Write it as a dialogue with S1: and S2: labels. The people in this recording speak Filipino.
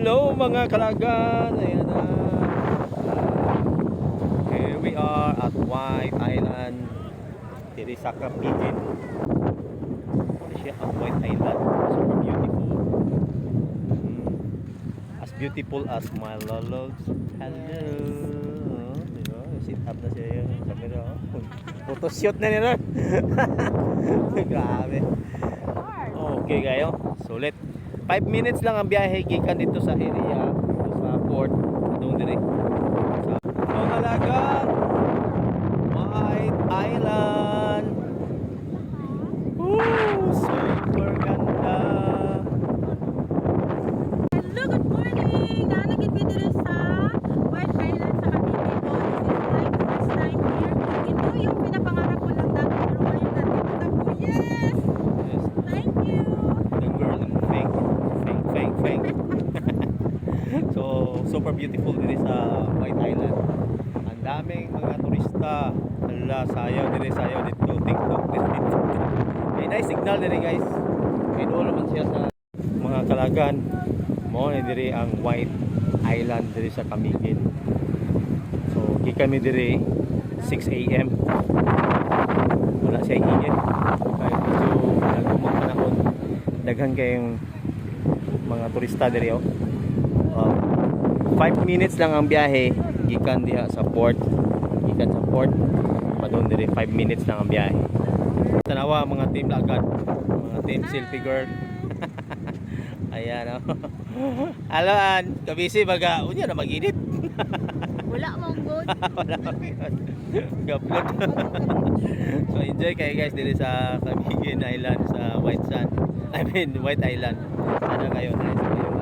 S1: Hello mga kalagan. Ayan na. Here we are at White Island. Diri sa Kapigin. Siya ang White Island. Super beautiful. As beautiful as my lolos. Hello. Diba? Sit up na siya yung camera. Photoshoot na nila. Grabe. Okay kayo. Sulit. 5 minutes lang ang biyahe gikan dito sa area, dito sa port, doon dire. So Kalagan, White Island. Super ganda.
S2: Hello, good morning! Nanagid mi diri sa White Island sa Cavite po. This is my first time here. Ito yung pinapangarap ko lang dati, pero ngayon nandito na po. Yes! Thank you!
S1: The girl in pink. So super beautiful dito sa White Island. Ang daming mga turista. Hala, sayaw dito, TikTok dito. May nice signal dito guys. May doon naman siya sa mga Kalagan. Mo ni diri ang White Island diri sa Camiguin. So kami diri 6 AM. Wala siya ingin. Kaya medyo nagumang panahon. Daghan kayong mga turista diri oh. 5 minutes lang ang biyahe gikan diha sa port. Gikan sa port padung diri 5 minutes lang ang biyahe. Tanawa mga team lagad, mga team selfie girl. Ayan oh. Alaan, kabisi baga unya na mag-edit.
S2: Wala mong good.
S1: Wala mag-edit. Gaplot. So enjoy kayo guys diri sa Camiguin Island sa White Island. Sana kayo nice kayo.